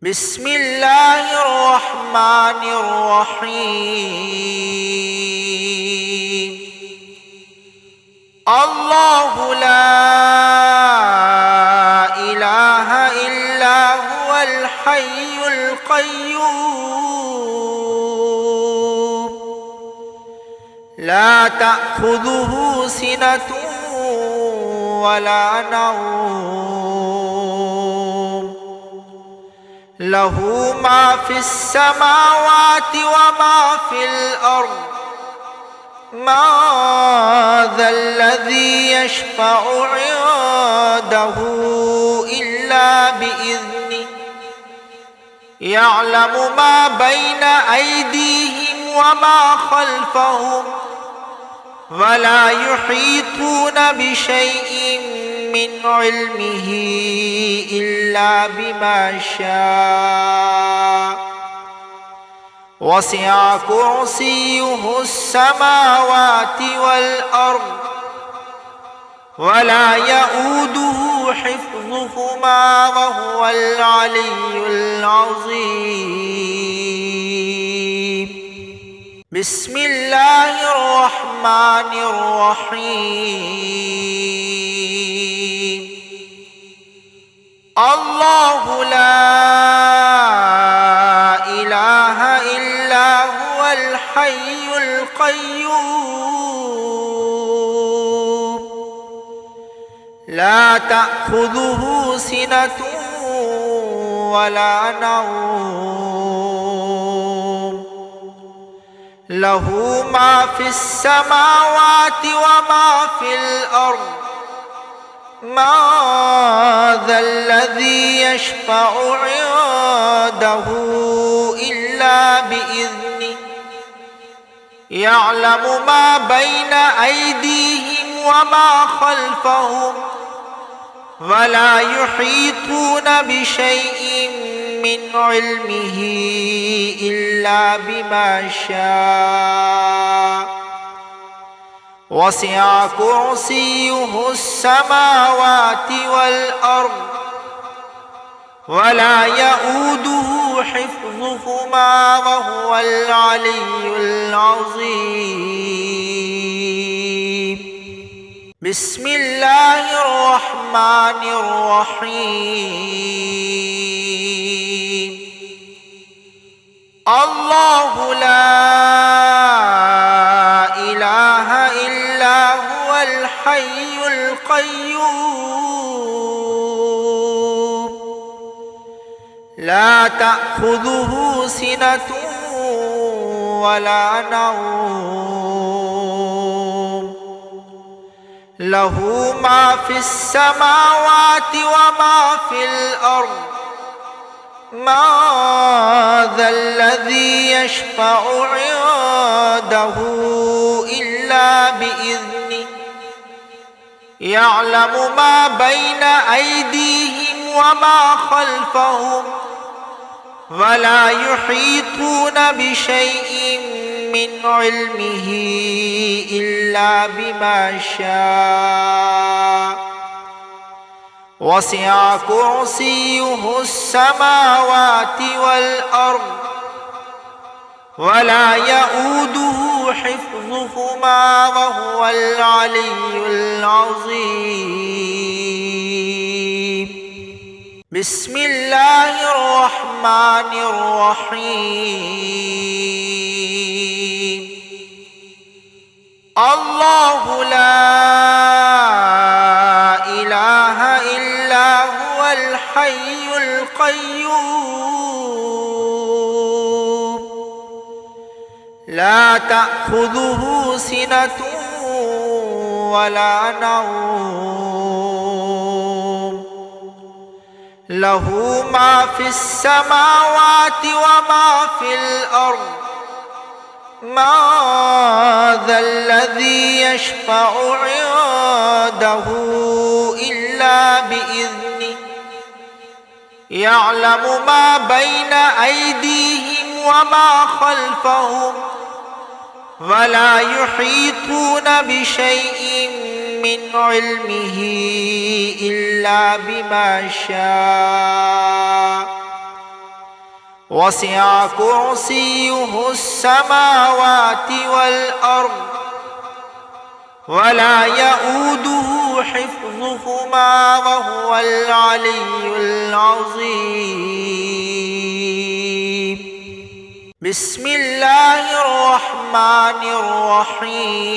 بسم الله الرحمن الرحيم. الله لا إله إلا هو الحي القيوم لا تأخذه سنة ولا نوم له ما في السماوات وما في الأرض ما ذا الذي يشفع عنده إلا بإذنه يعلم ما بين أيديهم وما خلفهم ولا يحيطون بشيء من علمه إلا بما شاء وسع كرسيه السماوات والأرض ولا يؤوده حفظهما وهو العلي العظيم. بسم الله الرحمن الرحيم. الله لا إله إلا هو الحي القيوم لا تأخذه سنة ولا نوم له ما في السماوات وما في الأرض ما ذا الذي يشفع عنده إلا بإذنه يعلم ما بين أيديهم وما خلفهم ولا يحيطون بشيء من علمه إلا بما شاء وسع كرسيه السماوات والأرض ولا يؤوده حفظهما وهو العلي العظيم. بسم الله الرحمن الرحيم. الله لا إله إلا هو الحي القيوم لا تأخذه سنة ولا نوم له ما في السماوات وما في الأرض ما ذا الذي يشفع عنده إلا بإذنه يعلم ما بين أيديهم وما خلفهم ولا يحيطون بشيء من علمه إلا بما شاء وسع كرسيه السماوات والأرض ولا يؤوده حفظهما وهو العلي العظيم. بسم الله الرحمن الرحيم. الله لا إله إلا هو الحي القيوم لا تأخذه سنة ولا نوم له ما في السماوات وما في الأرض ما ذا الذي يشفع عنده إلا بإذنه يعلم ما بين أيديهم وما خلفهم ولا يحيطون بشيء من علمه إلا بما شاء وسع كرسيه السماوات والأرض ولا يؤوده حفظهما وهو العلي العظيم. بسم الله الرحمن الرحيم.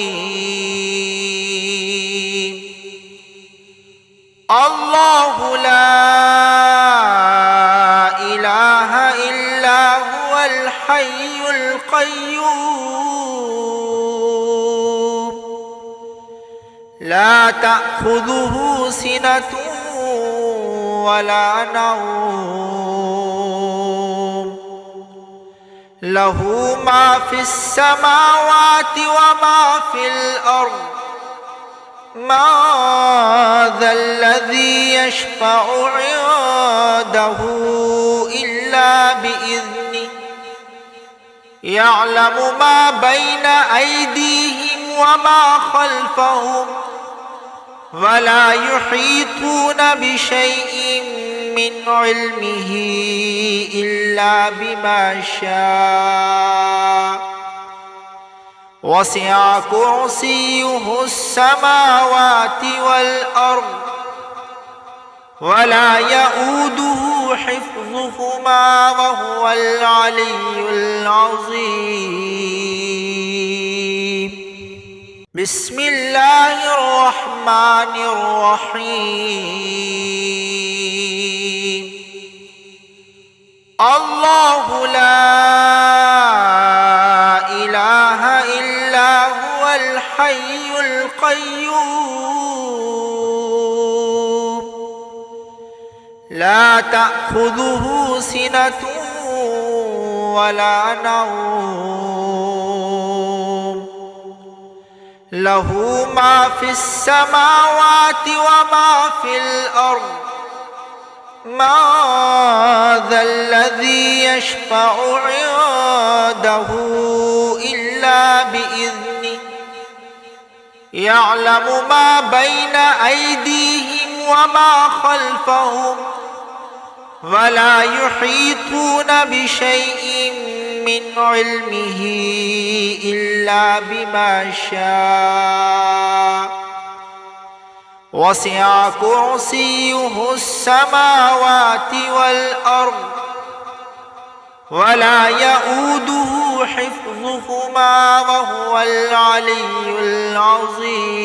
الله لا إله إلا هو الحي القيوم لا تأخذه سنة ولا نوم له ما في السماوات وما في الأرض ما ذا الذي يشفع عنده إلا بإذنه يعلم ما بين أيديهم وما خلفهم ولا يحيطون بشيء من علمه إلا بما شاء وسع كرسيه السماوات والأرض ولا يؤوده حفظهما وهو العلي العظيم. بسم الله الرحمن الرحيم. الله لا إله إلا هو الحي القيوم لا تأخذه سنة ولا نوم له ما في السماوات وما في الأرض ما ذا الذي يشفع عنده إلا بإذنه يعلم ما بين أيديهم وما خلفهم ولا يحيطون بشيء من علمه إلا بما شاء وسع كرسيه السماوات والأرض ولا يؤوده حفظهما وهو العلي العظيم.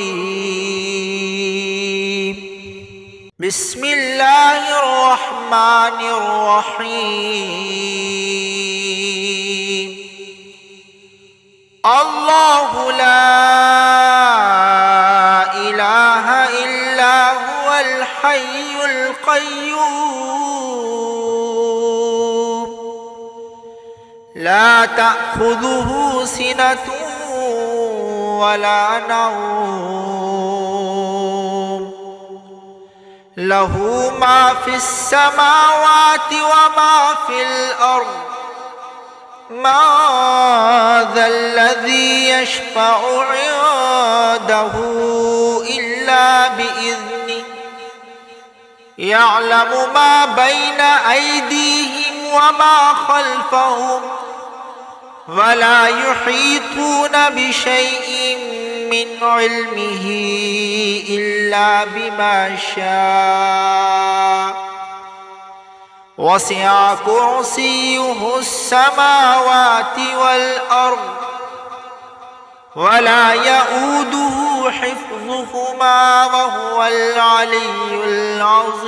بسم الله الرحمن الرحيم. الله لا إله إلا هو الحي القيوم لا تأخذه سنة ولا نوم له ما في السماوات وما في الأرض ما ذا الذي يشفع عنده إلا بإذنه يعلم ما بين أيديهم وما خلفهم ولا يحيطون بشيء من علمه إلا بما شاء وسع كرسيه السماوات والأرض ولا يؤوده حفظهما وهو العلي العظيم.